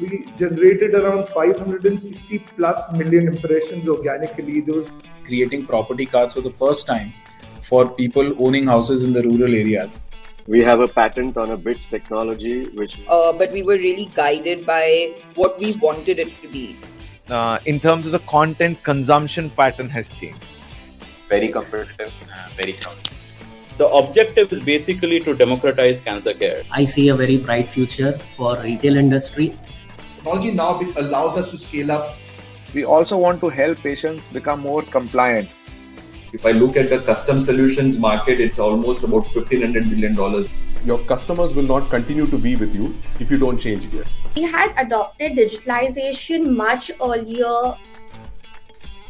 we generated around 560 plus million impressions organically. There was creating property cards for the first time for people owning houses in the rural areas. We have a patent on a bits technology, which... But we were really guided by what we wanted it to be. In terms of the content consumption pattern has changed. Very competitive, very crowded. The objective is basically to democratize cancer care. I see a very bright future for retail industry. Technology now allows us to scale up. We also want to help patients become more compliant. If I look at the custom solutions market, it's almost about $1,500 billion. Your customers will not continue to be with you if you don't change gear. We had adopted digitalization much earlier.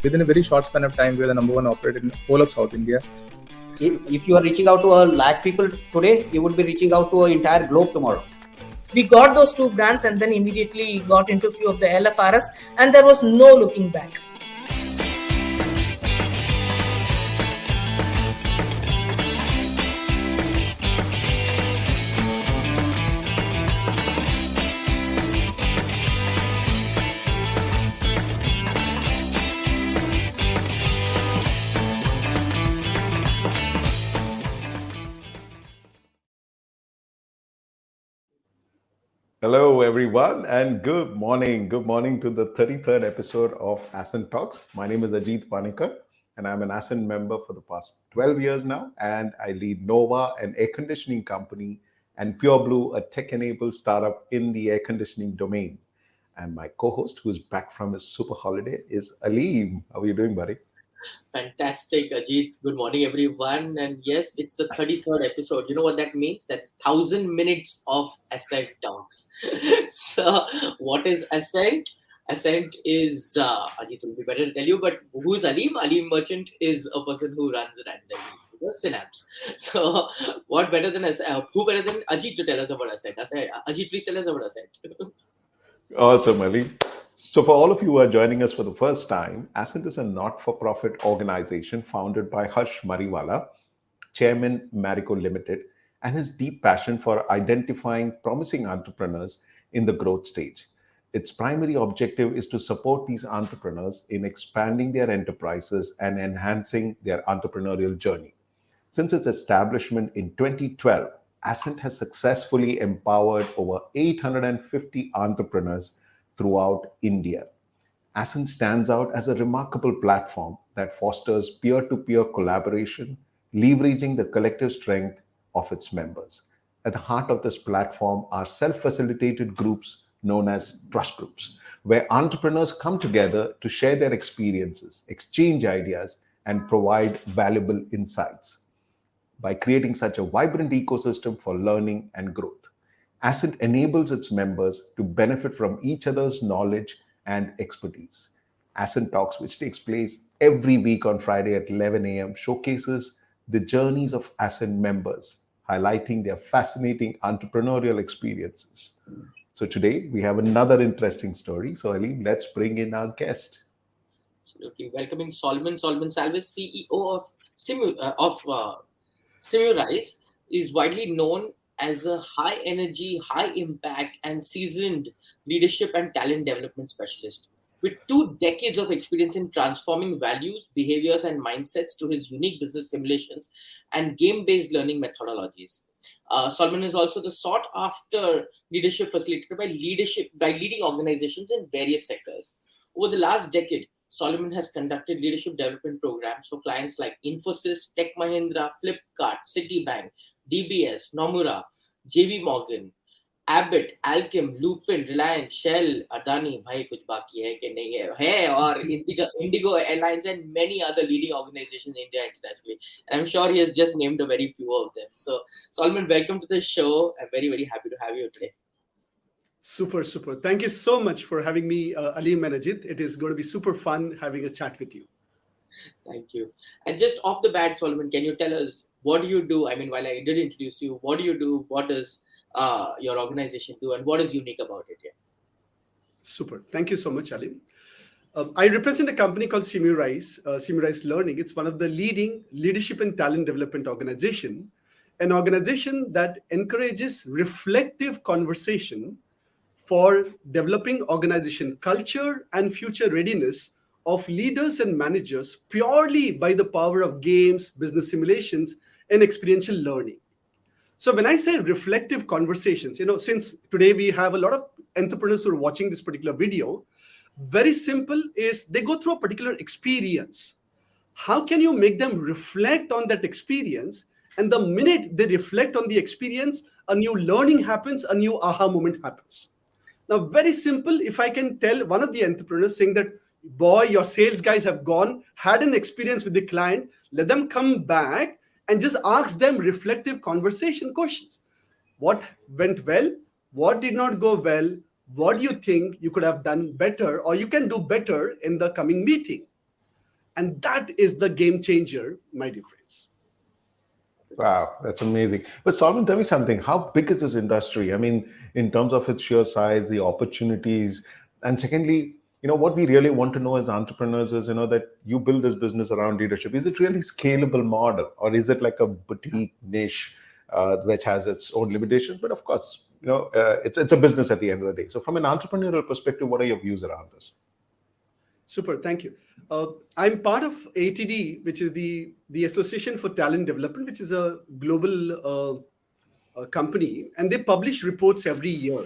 Within a very short span of time, we are the number one operator in the whole of South India. If you are reaching out to a lakh people today, you would be reaching out to an entire globe tomorrow. We got those two brands and then immediately got into a few of the LFRs, and there was no looking back. Hello, everyone, and good morning. Good morning to the 33rd episode of Ascent Talks. My name is Ajit Panikar, and I'm an Ascent member for the past 12 years now, and I lead Nova, an air conditioning company, and Pure Blue, a tech-enabled startup in the air conditioning domain. And my co-host, who's back from his super holiday, is Aleem. How are you doing, buddy? Fantastic, Ajit. Good morning, everyone. And yes, it's the 33rd episode. You know what that means? That's 1,000 minutes of Ascent Talks. So, what is Ascent? Ascent is, Ajit will be better to tell you, but who's Aleem? Aleem Merchant is a person who runs Synapse. So, what better than who better than Ajit to tell us about Ascent? Ajit, please tell us about Ascent. Awesome, Aleem. So for all of you who are joining us for the first time, Ascent is a not-for-profit organization founded by Harsh Mariwala, Chairman Marico Limited, and his deep passion for identifying promising entrepreneurs in the growth stage. Its primary objective is to support these entrepreneurs in expanding their enterprises and enhancing their entrepreneurial journey. Since its establishment in 2012, Ascent has successfully empowered over 850 entrepreneurs throughout India. Ascent stands out as a remarkable platform that fosters peer-to-peer collaboration, leveraging the collective strength of its members. At the heart of this platform are self-facilitated groups known as trust groups, where entrepreneurs come together to share their experiences, exchange ideas, and provide valuable insights. By creating such a vibrant ecosystem for learning and growth, Ascent enables its members to benefit from each other's knowledge and expertise. Ascent Talks, which takes place every week on Friday at 11 a.m., showcases the journeys of Ascent members, highlighting their fascinating entrepreneurial experiences. So today we have another interesting story. So Aleem, let's bring in our guest. Absolutely. Welcoming Salvis, CEO of SimuRise, is widely known as a high energy, high impact, and seasoned leadership and talent development specialist. With 2 decades of experience in transforming values, behaviors, and mindsets through his unique business simulations and game-based learning methodologies. Solomon is also the sought-after leadership facilitator by leading organizations in various sectors. Over the last decade, Solomon has conducted leadership development programs for clients like Infosys, Tech Mahindra, Flipkart, Citibank, DBS, Nomura, JB Morgan, Abbott, Alkem, Lupin, Reliance, Shell, Adani, bhai kuch baki hai ke nahi hai, or Indigo Airlines, and many other leading organizations in India and internationally. And I'm sure he has just named a very few of them. So, Solomon, welcome to the show. I'm very, very happy to have you today. Super. Thank you so much for having me, Aleem and Ajit. It is going to be super fun having a chat with you. Thank you. And just off the bat, Solomon, can you tell us what do you do? I mean, while I did introduce you, what do you do? What does your organization do? And what is unique about it? Yeah. Super. Thank you so much, Aleem. I represent a company called SimuRise, SimuRise Learning. It's one of the leading leadership and talent development an organization that encourages reflective conversation for developing organization culture and future readiness of leaders and managers purely by the power of games, business simulations, and experiential learning. So when I say reflective conversations, since today we have a lot of entrepreneurs who are watching this particular video, very simple is they go through a particular experience. How can you make them reflect on that experience? And the minute they reflect on the experience, a new learning happens, a new aha moment happens. Now, very simple, if I can tell one of the entrepreneurs saying that, boy, your sales guys have gone, had an experience with the client, let them come back and just ask them reflective conversation questions. What went well? What did not go well? What do you think you could have done better or you can do better in the coming meeting? And that is the game changer, my dear friends. Wow, that's amazing. But Salman, tell me something. How big is this industry? I mean, in terms of its sheer size, the opportunities, and secondly, what we really want to know as entrepreneurs is, that you build this business around leadership. Is it really scalable model, or is it like a boutique niche which has its own limitations? But of course, it's a business at the end of the day. So, from an entrepreneurial perspective, what are your views around this? Super, thank you. I'm part of ATD, which is the Association for Talent Development, which is a global company, and they publish reports every year.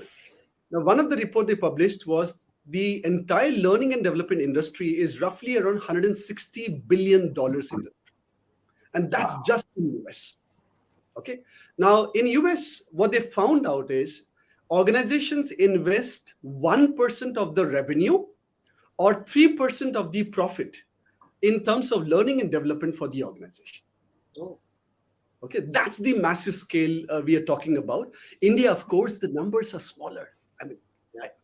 Now, one of the reports they published was the entire learning and development industry is roughly around $160 billion industry. And that's just in the US. Okay. Now, in US, what they found out is organizations invest 1% of the revenue or 3% of the profit in terms of learning and development for the organization. Oh. Okay, that's the massive scale we are talking about. India, of course, the numbers are smaller. I mean,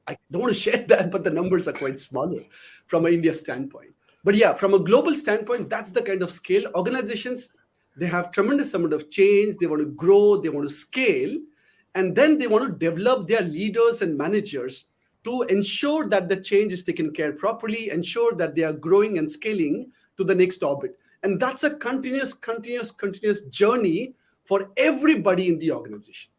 I don't want to share that, but the numbers are quite smaller from an India standpoint. But yeah, from a global standpoint, that's the kind of scale. Organizations, they have tremendous amount of change. They want to grow, they want to scale, and then they want to develop their leaders and managers to ensure that the change is taken care properly, ensure that they are growing and scaling to the next orbit. And that's a continuous journey for everybody in the organization.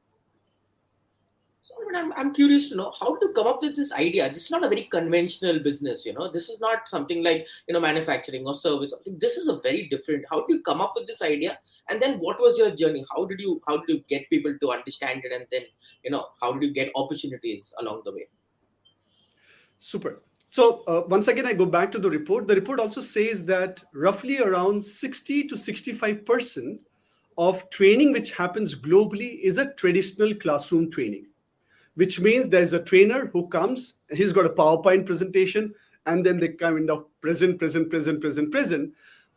So I'm curious to know, how did you come up with this idea? This is not a very conventional business, This is not something like, manufacturing or service. This is a very different. How did you come up with this idea? And then what was your journey? How did you get people to understand it? And then, how did you get opportunities along the way? Super. So once again, I go back to the report. The report also says that roughly around 60 to 65% of training which happens globally is a traditional classroom training, which means there's a trainer who comes, he's got a PowerPoint presentation, and then they kind of present.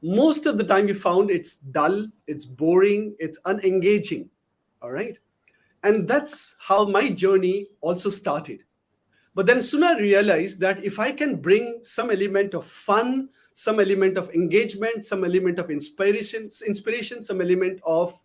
Most of the time we found it's dull, it's boring, it's unengaging. All right. And that's how my journey also started. But then soon I realized that if I can bring some element of fun, some element of engagement, some element of inspiration, some element of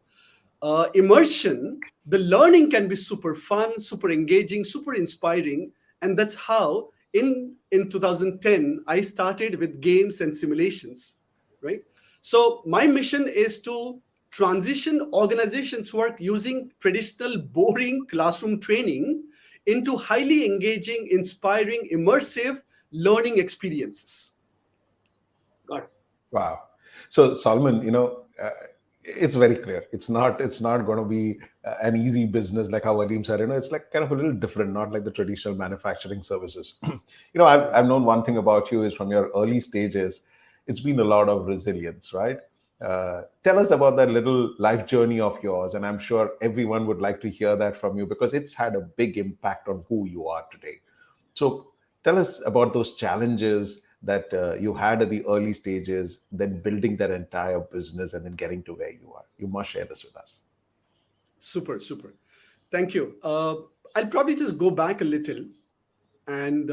immersion, the learning can be super fun, super engaging, super inspiring. And that's how in 2010, I started with games and simulations, right? So my mission is to transition organizations who are using traditional, boring classroom training into highly engaging, inspiring, immersive learning experiences. Got it. Wow. So Salman, it's very clear. It's not going to be an easy business like how Alim said. It's like kind of a little different, not like the traditional manufacturing services. I've known one thing about you is from your early stages, it's been a lot of resilience, right? Tell us about that little life journey of yours, and I'm sure everyone would like to hear that from you because it's had a big impact on who you are today. So tell us about those challenges that you had at the early stages, then building that entire business and then getting to where you are. You must share this with us. Super. Thank you. I'll probably just go back a little and,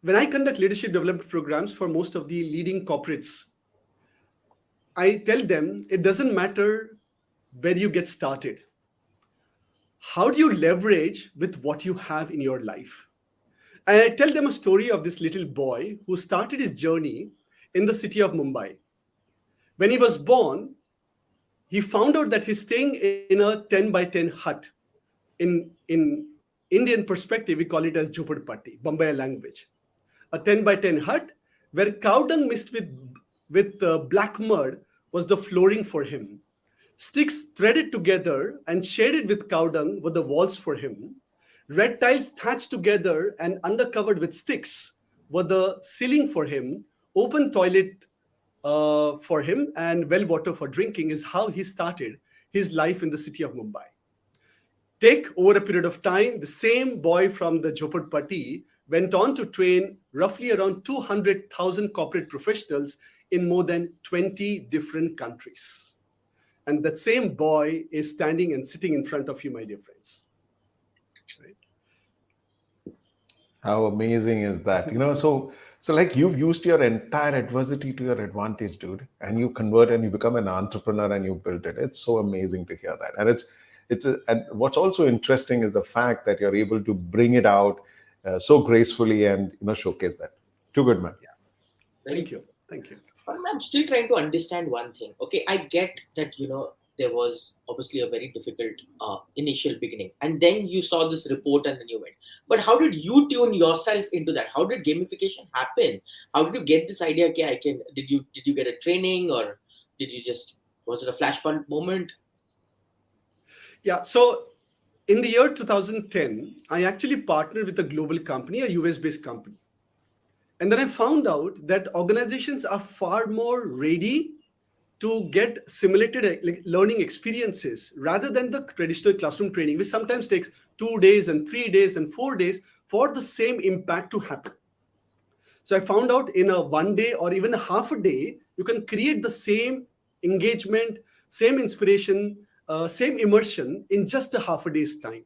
when I conduct leadership development programs for most of the leading corporates, I tell them it doesn't matter where you get started. How do you leverage with what you have in your life? And I tell them a story of this little boy who started his journey in the city of Mumbai. When he was born, he found out that he's staying in a 10 by 10 hut In Indian perspective, we call it as Jhopadpatti, Bombay language. A 10 by 10 hut where cow dung mixed with black mud was the flooring for him. Sticks threaded together and shaded with cow dung were the walls for him. Red tiles thatched together and undercovered with sticks were the ceiling for him. Open toilet for him and well water for drinking is how he started his life in the city of Mumbai. Take over a period of time, the same boy from the Jhopadpatti went on to train roughly around 200,000 corporate professionals in more than 20 different countries. And that same boy is standing and sitting in front of you, my dear friends. Right? How amazing is that? So like you've used your entire adversity to your advantage, dude, and you convert and you become an entrepreneur and you built it. It's so amazing to hear that. And and what's also interesting is the fact that you're able to bring it out so gracefully and showcase that. Too good, man. Yeah. Thank you. I'm still trying to understand one thing. Okay, I get that there was obviously a very difficult initial beginning, and then you saw this report and then you went. But how did you tune yourself into that? How did gamification happen? How did you get this idea? Okay, did you get a training, or was it a flashpoint moment? Yeah, so in the year 2010, I actually partnered with a global company, a US-based company. And then I found out that organizations are far more ready to get simulated learning experiences rather than the traditional classroom training, which sometimes takes 2 days and 3 days and 4 days for the same impact to happen. So I found out in a 1 day or even a half a day, you can create the same engagement, same inspiration, same immersion in just a half a day's time.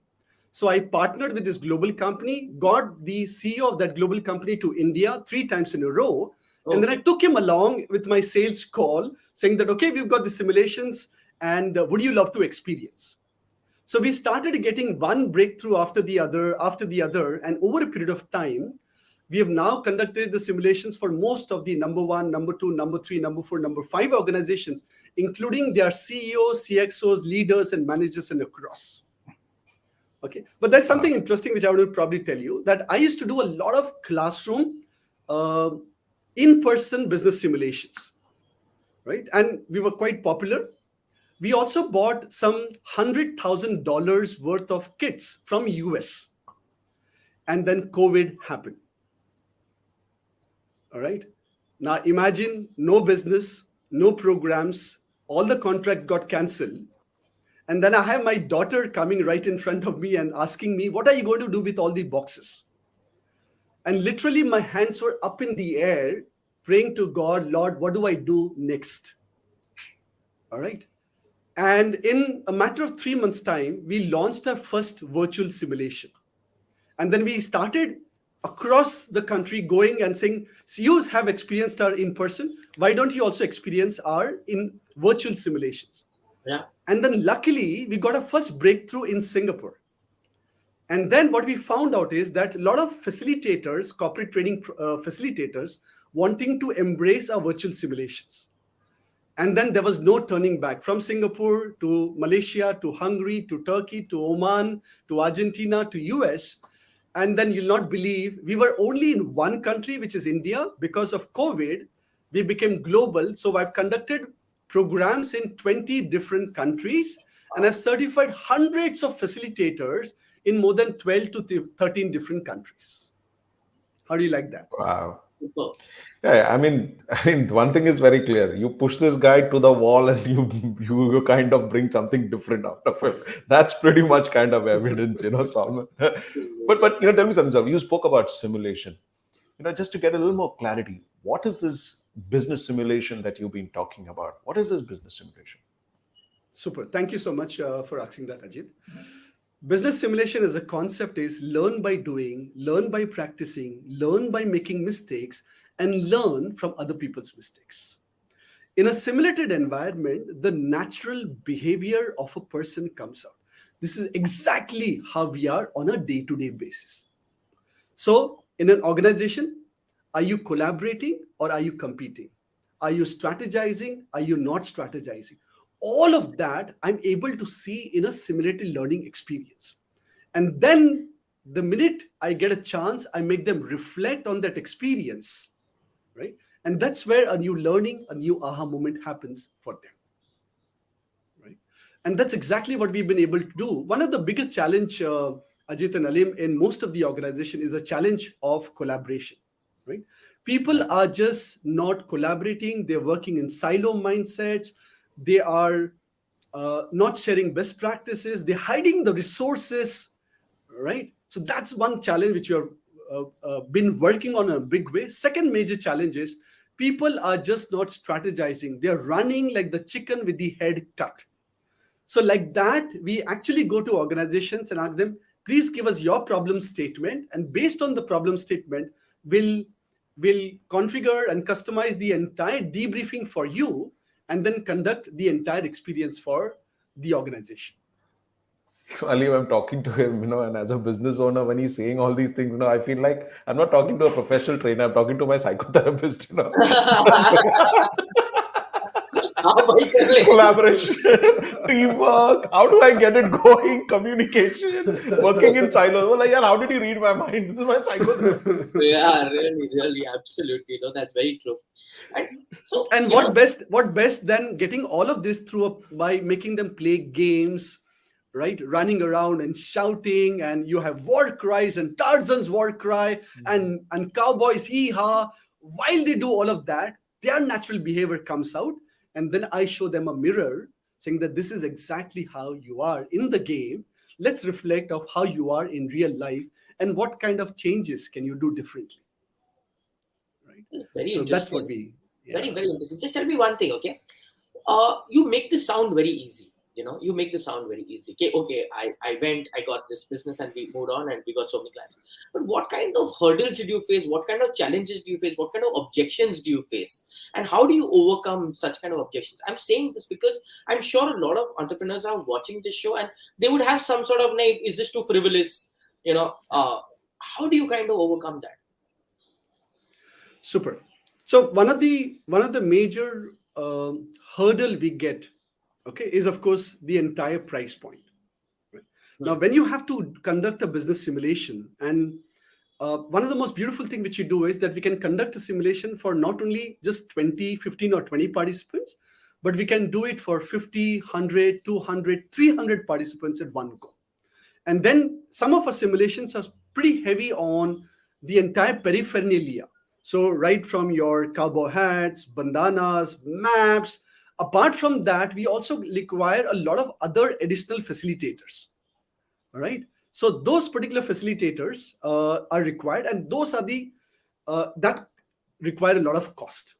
So I partnered with this global company, got the CEO of that global company to India 3 times in a row. And then I took him along with my sales call saying that, okay, we've got the simulations and would you love to experience? So we started getting one breakthrough after the other. And over a period of time, we have now conducted the simulations for most of the number 1, number 2, number 3, number 4, number 5 organizations, including their CEOs, CXOs, leaders, and managers and across. Okay, but there's something interesting which I would probably tell you, that I used to do a lot of classroom in-person business simulations, right? And we were quite popular. We also bought some $100,000 worth of kits from US. And then COVID happened. All right. Now imagine no business, no programs, all the contract got cancelled. And then I have my daughter coming right in front of me and asking me, what are you going to do with all the boxes? And literally my hands were up in the air, praying to God, Lord, what do I do next? All right. And in a matter of 3 months' time, we launched our first virtual simulation. And then we started across the country going and saying, so you have experienced our in-person, why don't you also experience our in virtual simulations? Yeah. And then luckily, we got a first breakthrough in Singapore. And then what we found out is that a lot of facilitators, corporate training facilitators, wanting to embrace our virtual simulations. And then there was no turning back, from Singapore to Malaysia, to Hungary, to Turkey, to Oman, to Argentina, to US. And then you'll not believe, we were only in one country, which is India. Because of COVID, we became global. So I've conducted programs in 20 different countries, and I've certified hundreds of facilitators in more than 12 to 13 different countries. How do you like that? Wow. Yeah, I mean, one thing is very clear. You push this guy to the wall and you kind of bring something different out of it. That's pretty much kind of evidence, Salman. But tell me something. You spoke about simulation. Just to get a little more clarity, what is this business simulation that you've been talking about? What is this business simulation? Super. Thank you so much for asking that, Ajit. Business simulation as a concept is learn by doing, learn by practicing, learn by making mistakes, and learn from other people's mistakes. In a simulated environment, the natural behavior of a person comes out. This is exactly how we are on a day-to-day basis. So in an organization, are you collaborating or are you competing? Are you strategizing? Are you not strategizing? All of that I'm able to see in a simulated learning experience. And then the minute I get a chance, I make them reflect on that experience, right? And that's where a new learning, a new aha moment happens for them, right? And that's exactly what we've been able to do. One of the biggest challenge, Ajit and Alim, in most of the organization is a challenge of collaboration, right? People are just not collaborating. They're working in silo mindsets. They are not sharing best practices. They're hiding the resources, right? So that's one challenge which we have been working on in a big way. Second major challenge is people are just not strategizing. They're running like the chicken with the head cut. So like that, we actually go to organizations and ask them, please give us your problem statement. And based on the problem statement, we'll configure and customize the entire debriefing for you and then conduct the entire experience for the organization. Ali, I'm talking to him, and as a business owner, when he's saying all these things, I feel like I'm not talking to a professional trainer, I'm talking to my psychotherapist, Collaboration, teamwork, how do I get it going, communication, working in silos. Well, like, yeah, how did he read my mind? This is my psychotherapist. Yeah, really, absolutely. That's very true. And what best than getting all of this by making them play games, right? Running around and shouting, and you have war cries and Tarzan's war cry and cowboys hee-haw. While they do all of that, their natural behavior comes out, and then I show them a mirror saying that this is exactly how you are in the game. Let's reflect of how you are in real life and what kind of changes can you do differently. Right? Very so interesting. That's what we... Yeah. Very, very interesting. Just tell me one thing, okay? You make this sound very easy. You make this sound very easy. Okay, I went, I got this business and we moved on and we got so many clients. But what kind of hurdles did you face? What kind of challenges do you face? What kind of objections do you face? And how do you overcome such kind of objections? I'm saying this because I'm sure a lot of entrepreneurs are watching this show and they would have some sort of, is this too frivolous? How do you kind of overcome that? Super. So one of the major hurdle we get, okay, is of course the entire price point. Right? Now, when you have to conduct a business simulation, and one of the most beautiful thing which you do is that we can conduct a simulation for not only just 20, 15 or 20 participants, but we can do it for 50, 100, 200, 300 participants at one go. And then some of our simulations are pretty heavy on the entire paraphernalia. So right from your cowboy hats, bandanas, maps. Apart from that, we also require a lot of other additional facilitators. All right. So those particular facilitators are required, and those are that require a lot of cost.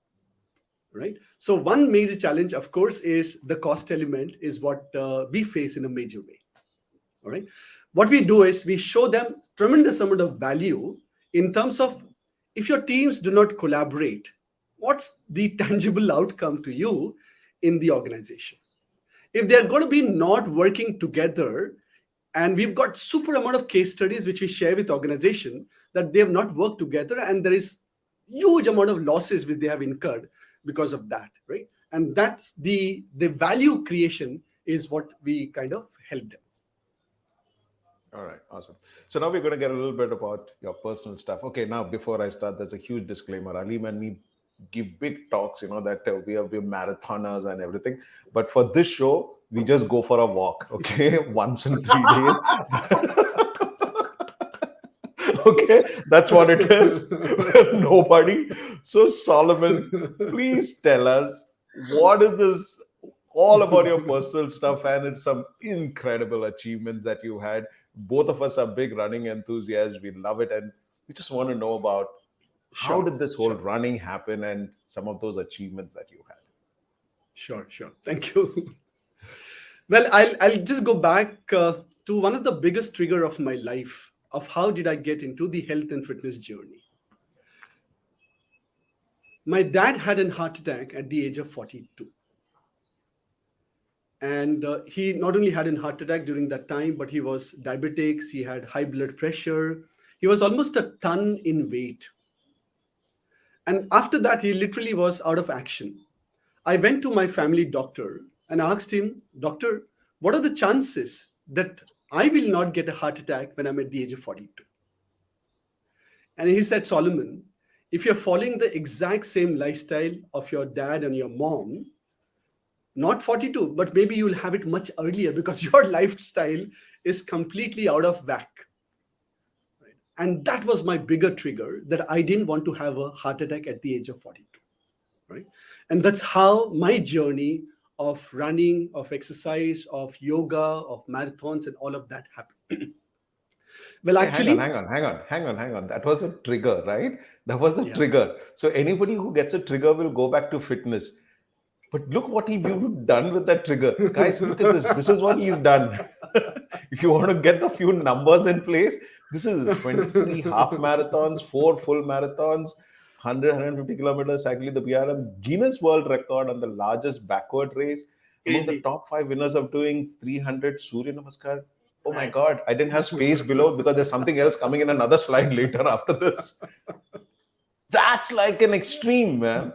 Right. So one major challenge, of course, is the cost element is what we face in a major way. All right. What we do is we show them tremendous amount of value in terms of if your teams do not collaborate, what's the tangible outcome to you in the organization? If they're going to be not working together, and we've got super amount of case studies which we share with organization that they have not worked together, and there is huge amount of losses which they have incurred because of that, right? And that's the value creation is what we kind of help them. All right, awesome. So now we're going to get a little bit about your personal stuff. Okay, now before I start, there's a huge disclaimer. Alim and me give big talks, that we're marathoners and everything. But for this show, we just go for a walk, okay? Once in 3 days. Okay, that's what it is. Nobody. So Solomon, please tell us, what is this all about your personal stuff? And it's some incredible achievements that you had. Both of us are big running enthusiasts. We love it. And we just want to know about how did this whole running happen and some of those achievements that you had. Sure. Thank you. Well, I'll just go back to one of the biggest trigger of my life of how did I get into the health and fitness journey. My dad had a heart attack at the age of 42. And he not only had a heart attack during that time, but he was diabetic. He had high blood pressure. He was almost a ton in weight. And after that, he literally was out of action. I went to my family doctor and asked him, Doctor, what are the chances that I will not get a heart attack when I'm at the age of 42. And he said, Solomon, if you're following the exact same lifestyle of your dad and your mom, not 42, but maybe you'll have it much earlier because your lifestyle is completely out of whack. Right? And that was my bigger trigger, that I didn't want to have a heart attack at the age of 42. Right? And that's how my journey of running, of exercise, of yoga, of marathons, and all of that happened. Well, actually, hang on. That was a trigger, right? That was a trigger. So anybody who gets a trigger will go back to fitness. But look what you've done with that trigger. Guys, look at this. This is what he's done. If you want to get a few numbers in place, this is 23 half marathons, 4 full marathons, 150 kilometers cycling the BRM, Guinness World Record on the largest backward race. Among the top 5 winners of doing 300 Surya Namaskar. Oh my God, I didn't have space below because there's something else coming in another slide later after this. That's like an extreme, man.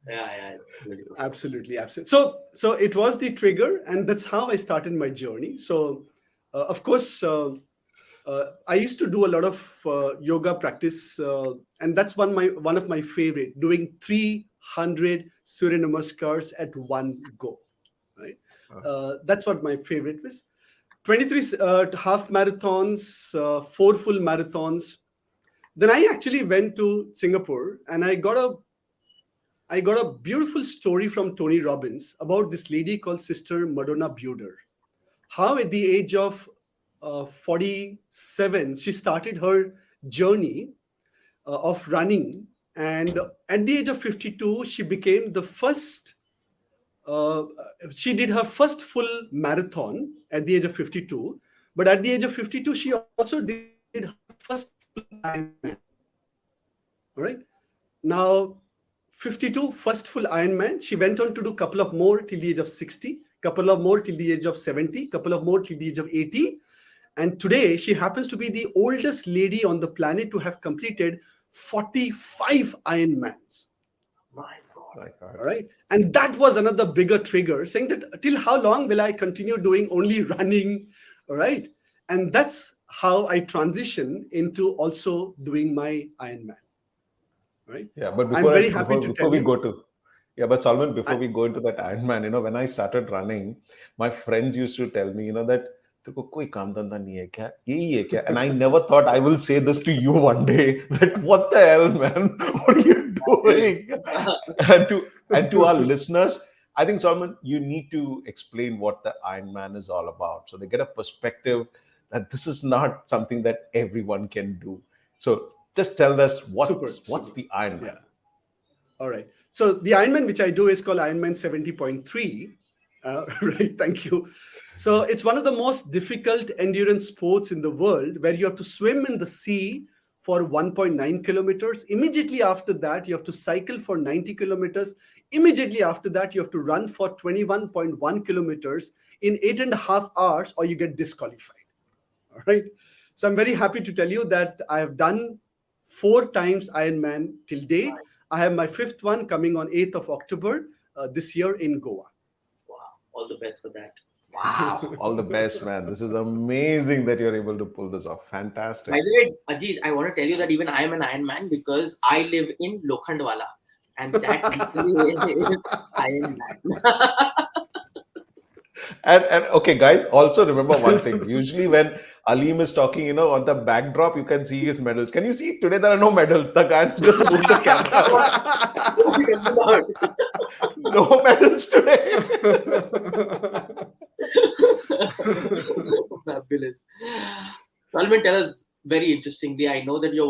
Yeah. Absolutely. So it was the trigger, and that's how I started my journey. So, of course, I used to do a lot of yoga practice, and that's one of my favorite. Doing 300 Surya Namaskars at one go. Right. That's what my favorite was. 23 half marathons, 4 full marathons. Then I actually went to Singapore, and I got a beautiful story from Tony Robbins about this lady called Sister Madonna Buder. How at the age of 47, she started her journey of running. And at the age of 52, she became the first, she did her first full marathon at the age of 52. But at the age of 52, she also did her first full Ironman. All right. Now, 52, first full Ironman. She went on to do a couple of more till the age of 60, couple of more till the age of 70, couple of more till the age of 80. And today, she happens to be the oldest lady on the planet to have completed 45 Ironmans. My God. All right. And that was another bigger trigger, saying that till how long will I continue doing only running? All right. And that's how I transition into also doing my Ironman. Right. Yeah, but before we go to but Salman, before we go into that Ironman, when I started running, my friends used to tell me, that koi kaam dhanda nahi hai kya? Yahi hai kya? And I never thought I will say this to you one day. That what the hell, man? What are you doing? and to our listeners, I think, Salman, you need to explain what the Ironman is all about, so they get a perspective that this is not something that everyone can do. So just tell us what's the Ironman. Yeah. All right. So the Ironman which I do is called Ironman 70.3. Right. Thank you. So it's one of the most difficult endurance sports in the world, where you have to swim in the sea for 1.9 kilometers. Immediately after that, you have to cycle for 90 kilometers. Immediately after that, you have to run for 21.1 kilometers in 8.5 hours, or you get disqualified. All right. So I'm very happy to tell you that I have done 4 times Ironman till date. I have my 5th one coming on 8th of October this year in Goa. Wow. All the best for that. Wow. All the best, man. This is amazing that you're able to pull this off. Fantastic. By the way, Ajit, I want to tell you that even I am an Ironman because I live in Lokhandwala. And that is Ironman. And okay, guys, also remember one thing. Usually when Aleem is talking, on the backdrop, you can see his medals. Can you see? Today there are no medals. The guy just moved the camera. No medals today. Fabulous. Salman, tell us very interestingly. I know that you're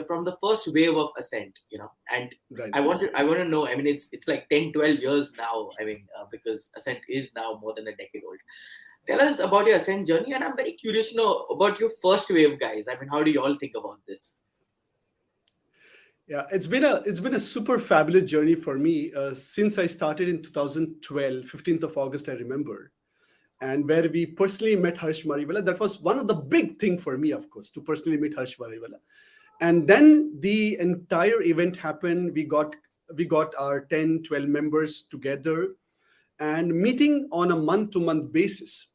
from the first wave of Ascent, and right. I want to know. I mean, it's like 10, 12 years now. I mean, because Ascent is now more than a decade old. Tell us about your Ascent journey, and I'm very curious to know about your first wave, guys. I mean, how do you all think about this? Yeah, it's been a super fabulous journey for me since I started in 2012, 15th of August, I remember. And where we personally met Harsh Mariwala. That was one of the big thing for me, of course, to personally meet Harsh Mariwala. And then the entire event happened. We got our 10, 12 members together and meeting on a month-to-month basis.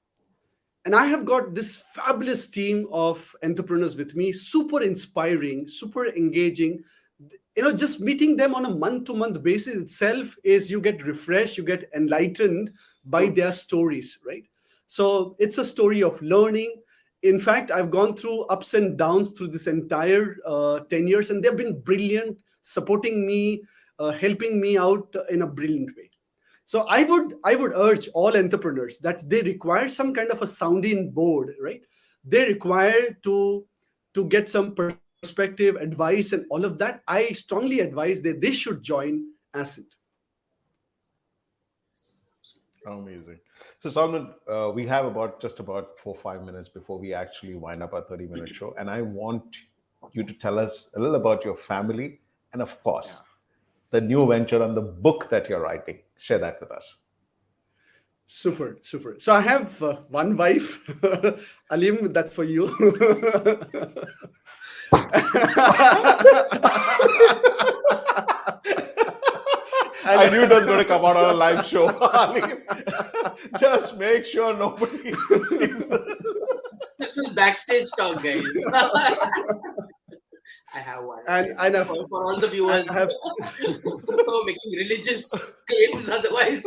And I have got this fabulous team of entrepreneurs with me, super inspiring, super engaging. Just meeting them on a month-to-month basis itself is you get refreshed, you get enlightened by their stories, right? So it's a story of learning. In fact, I've gone through ups and downs through this entire 10 years, and they've been brilliant, supporting me, helping me out in a brilliant way. So I would urge all entrepreneurs that they require some kind of a sounding board, right? They require to get some perspective, advice, and all of that. I strongly advise that they should join Ascent. Amazing. So Salman, we have just about 4-5 minutes before we actually wind up our 30-minute show. And I want you to tell us a little about your family and, of course, the new venture and the book that you're writing. Share that with us. Super. So I have one wife. Alim, that's for you. I knew it was going to come out on a live show. Just make sure nobody sees this. This is backstage talk, guys. I have one. And for all the viewers making religious claims otherwise.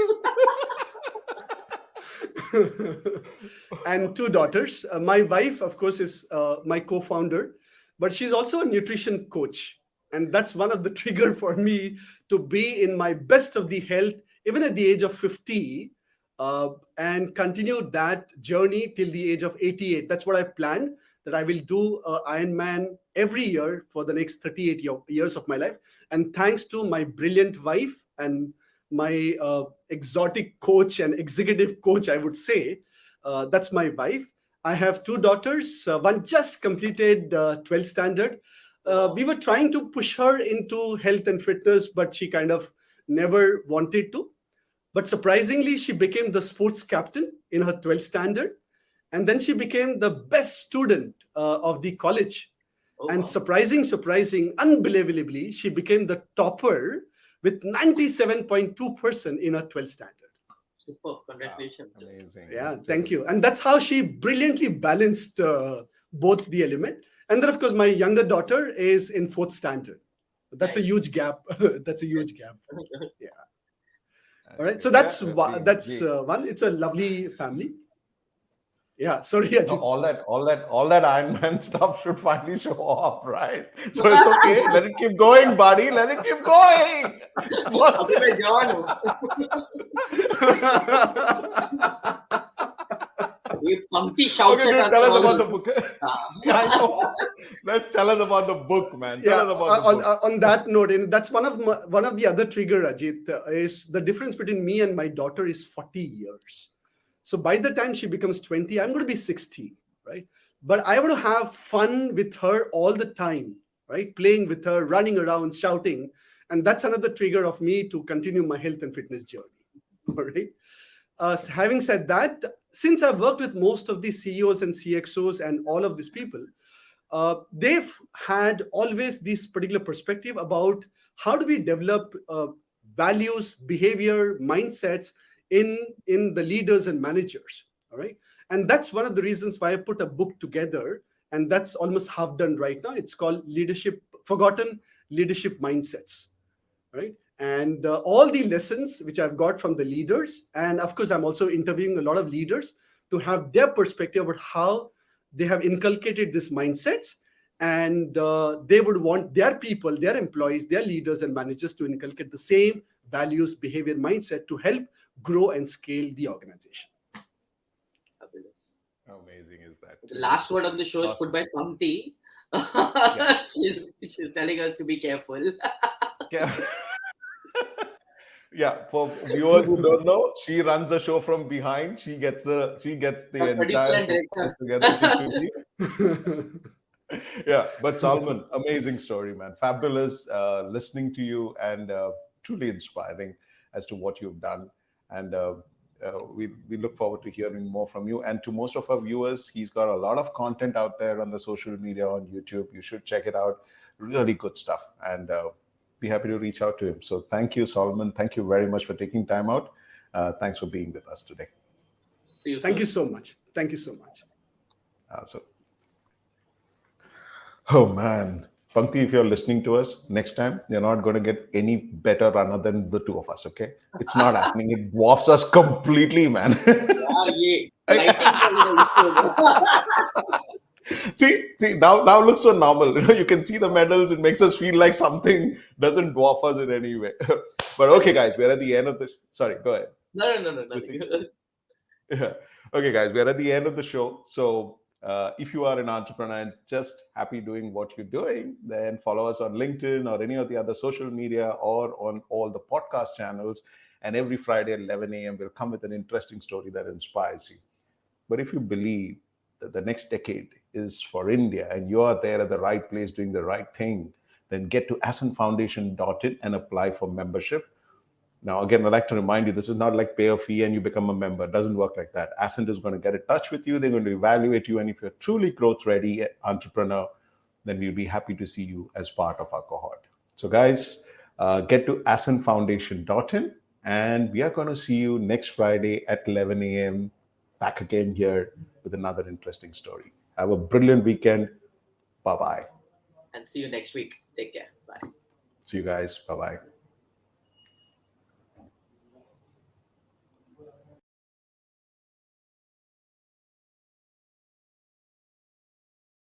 And 2 daughters. My wife, of course, is my co-founder, but she's also a nutrition coach. And that's one of the trigger for me to be in my best of the health, even at the age of 50, and continue that journey till the age of 88. That's what I planned, that I will do Ironman every year for the next 38 years of my life. And thanks to my brilliant wife and my exotic coach and executive coach, I would say, that's my wife. I have 2 daughters. One just completed 12th standard. We were trying to push her into health and fitness, but she kind of never wanted to. But surprisingly, she became the sports captain in her 12th standard. And then she became the best student of the college. And surprising, unbelievably, she became the topper with 97.2% in her 12th standard. Super, congratulations. Wow, amazing. Yeah, thank you. And that's how she brilliantly balanced both the element. And then, of course, my younger daughter is in 4th standard. That's a huge gap. That's a huge gap. Yeah. All right. So that's one. It's a lovely family. Yeah. Sorry, Ajit. No, all that Ironman stuff should finally show off, right? So it's okay. Let it keep going, buddy. Let it keep going. Tell us about the book. Yeah, I know. Let's tell us about the book, man. Tell us about the book. On that note, and that's one of the other trigger, Ajit, is the difference between me and my daughter is 40 years. So by the time she becomes 20, I'm going to be 60, right? But I want to have fun with her all the time, right? Playing with her, running around, shouting. And that's another trigger of me to continue my health and fitness journey, all right? Having said that, since I've worked with most of these CEOs and CXOs and all of these people, they've had always this particular perspective about how do we develop values, behavior, mindsets in the leaders and managers, all right? And that's one of the reasons why I put a book together, and that's almost half done right now. It's called Forgotten Leadership Mindsets, right? And all the lessons which I've got from the leaders, and of course, I'm also interviewing a lot of leaders to have their perspective about how they have inculcated these mindsets, and they would want their people, their employees, their leaders and managers to inculcate the same values, behavior, mindset to help grow and scale the organization. Fabulous. How amazing is that? The last word on the show is put by Pamti. She's telling us to be careful. Yeah, for viewers who don't know, she runs the show from behind. She gets the entire show together. Yeah, but Salman, amazing story, man. Fabulous listening to you, and truly inspiring as to what you've done. And we look forward to hearing more from you. And to most of our viewers, he's got a lot of content out there on the social media, on YouTube. You should check it out. Really good stuff. And be happy to reach out to him. So thank you, Salman. Thank you very much for taking time out. Thanks for being with us today. See you soon. Thank you so much. Thank you so much. Awesome. Oh man, Pankti, if you're listening to us next time, you're not going to get any better runner than the two of us. Okay, it's not happening. It dwarfs us completely, man. See, now looks so normal. You can see the medals. It makes us feel like something doesn't dwarf us in any way. But okay, guys, we're at the end of the. Sorry, go ahead. No. Yeah. Okay, guys, we're at the end of the show. So if you are an entrepreneur and just happy doing what you're doing, then follow us on LinkedIn or any of the other social media or on all the podcast channels. And every Friday at 11 a.m., we'll come with an interesting story that inspires you. But if you believe that the next decade is for India and you are there at the right place doing the right thing, then get to ascentfoundation.in and apply for membership. Now, again, I'd like to remind you, this is not like pay a fee and you become a member. It doesn't work like that. Ascent is going to get in touch with you. They're going to evaluate you. And if you're truly growth-ready entrepreneur, then we'll be happy to see you as part of our cohort. So, guys, get to ascentfoundation.in. And we are going to see you next Friday at 11 a.m. back again here with another interesting story. Have a brilliant weekend. Bye-bye. And see you next week. Take care. Bye. See you guys. Bye-bye.